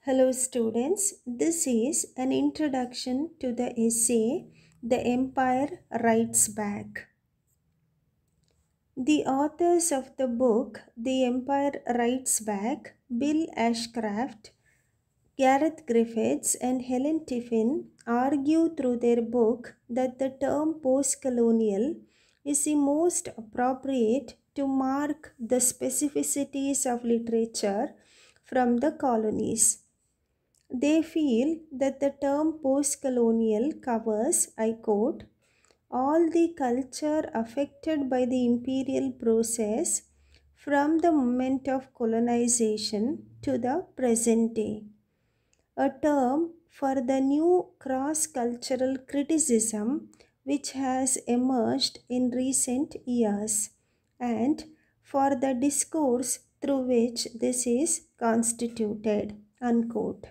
Hello, students. This is an introduction to the essay The Empire Writes Back. The authors of the book The Empire Writes Back, Bill Ashcraft, Gareth Griffiths, and Helen Tiffin, argue through their book that the term post colonial is the most appropriate to mark the specificities of literature from the colonies. They feel that the term post colonial covers, I quote, all the culture affected by the imperial process from the moment of colonization to the present day, a term for the new cross cultural criticism which has emerged in recent years, and for the discourse through which this is constituted. Unquote.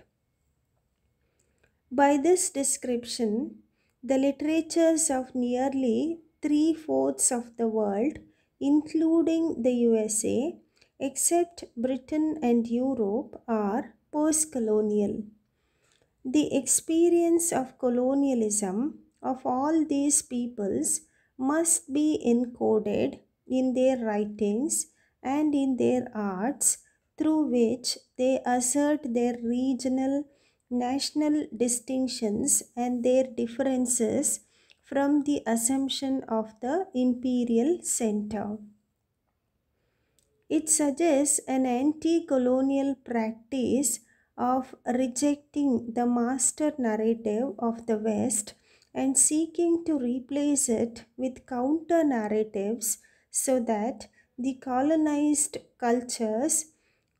By this description, the literatures of nearly three-fourths of the world, including the USA, except Britain and Europe, are post-colonial. The experience of colonialism of all these peoples must be encoded in their writings and in their arts through which they assert their regional, national distinctions and their differences from the assumption of the imperial center. It suggests an anti colonial practice of rejecting the master narrative of the West and seeking to replace it with counter narratives so that the colonized cultures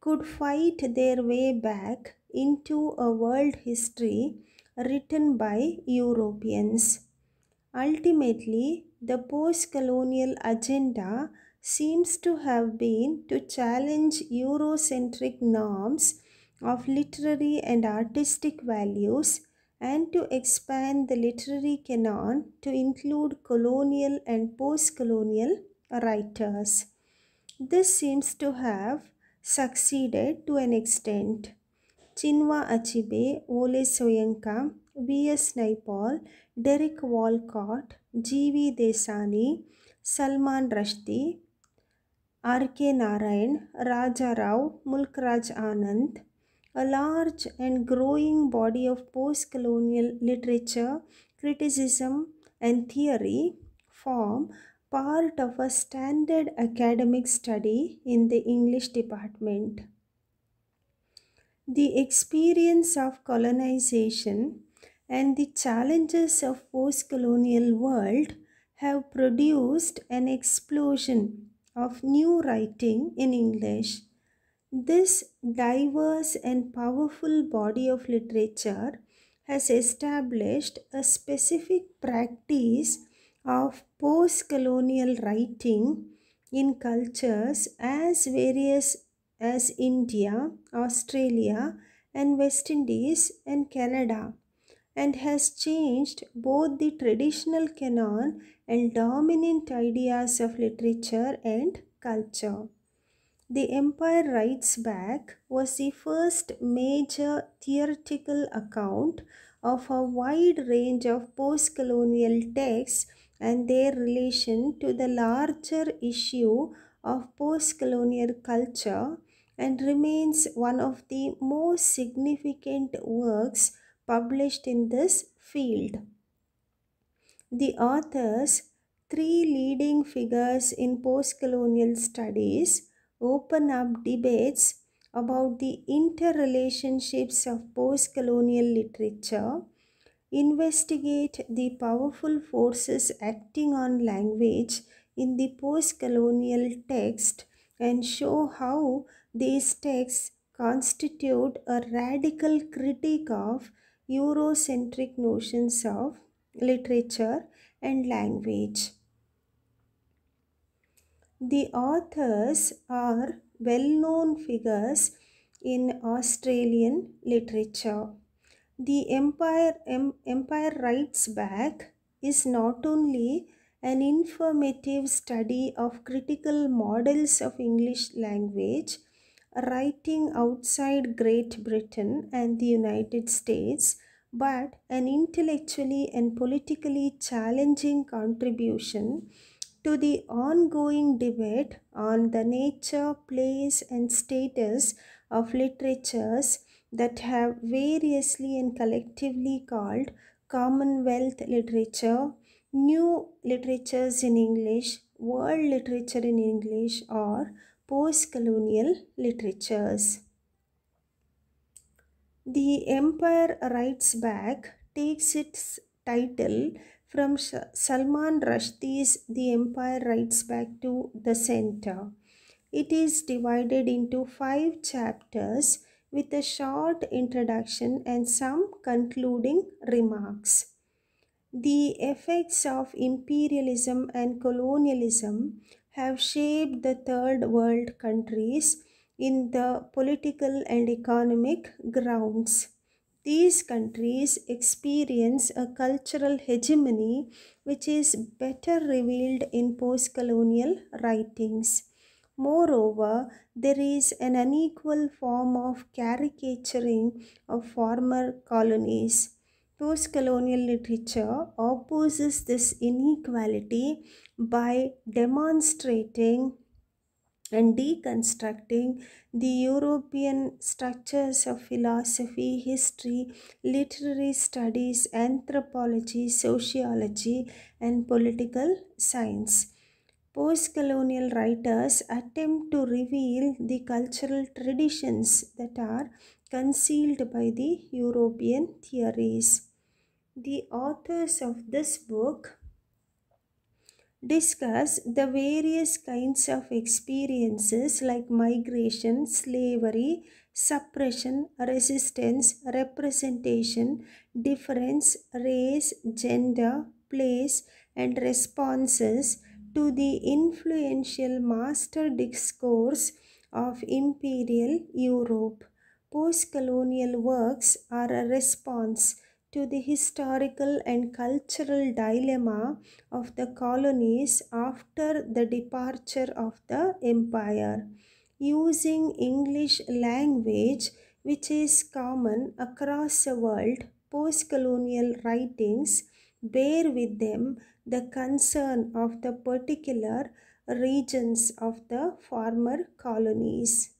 could fight their way back into a world history written by Europeans. Ultimately, the post colonial agenda seems to have been to challenge Eurocentric norms of literary and artistic values and to expand the literary canon to include colonial and post colonial writers. This seems to have succeeded to an extent. Chinua Achebe, Ole Soyinka, V.S. Naipaul, Derek Walcott, G.V. Desani, Salman Rushdie, R.K. Narayan, Raja Rao, Mulk Raj Anand, a large and growing body of post colonial literature, criticism, and theory form part of a standard academic study in the English department. The experience of colonization and the challenges of post-colonial world have produced an explosion of new writing in English. This diverse and powerful body of literature has established a specific practice of post colonial writing in cultures as various as India, Australia, and West Indies and Canada, and has changed both the traditional canon and dominant ideas of literature and culture. The Empire Writes Back was the first major theoretical account of a wide range of post colonial texts and their relation to the larger issue of post colonial culture, and remains one of the most significant works published in this field. The authors, three leading figures in post colonial studies, open up debates about the interrelationships of post colonial literature, investigate the powerful forces acting on language in the post colonial text, and show how these texts constitute a radical critique of Eurocentric notions of literature and language. The authors are well known figures in Australian literature. The Empire Writes Back is not only an informative study of critical models of English language, writing outside Great Britain and the United States, but an intellectually and politically challenging contribution to the ongoing debate on the nature, place, and status of literatures that have variously and collectively called Commonwealth literature, new literatures in English, world literature in English, or post colonial literatures. The Empire Writes Back takes its title from Salman Rushdie's The Empire Writes Back to the Center. It is divided into 5 chapters with a short introduction and some concluding remarks. The effects of imperialism and colonialism have shaped the third world countries in the political and economic grounds. These countries experience a cultural hegemony which is better revealed in post colonial writings. Moreover, there is an unequal form of caricaturing of former colonies. Post colonial literature opposes this inequality by demonstrating and deconstructing the European structures of philosophy, history, literary studies, anthropology, sociology, and political science. Post colonial writers attempt to reveal the cultural traditions that are concealed by the European theories. The authors of this book discuss the various kinds of experiences like migration, slavery, suppression, resistance, representation, difference, race, gender, place, and responses to the influential master discourse of imperial Europe. Post colonial works are a response to the historical and cultural dilemma of the colonies after the departure of the empire. Using English language, which is common across the world, post colonial writings bear with them the concern of the particular regions of the former colonies.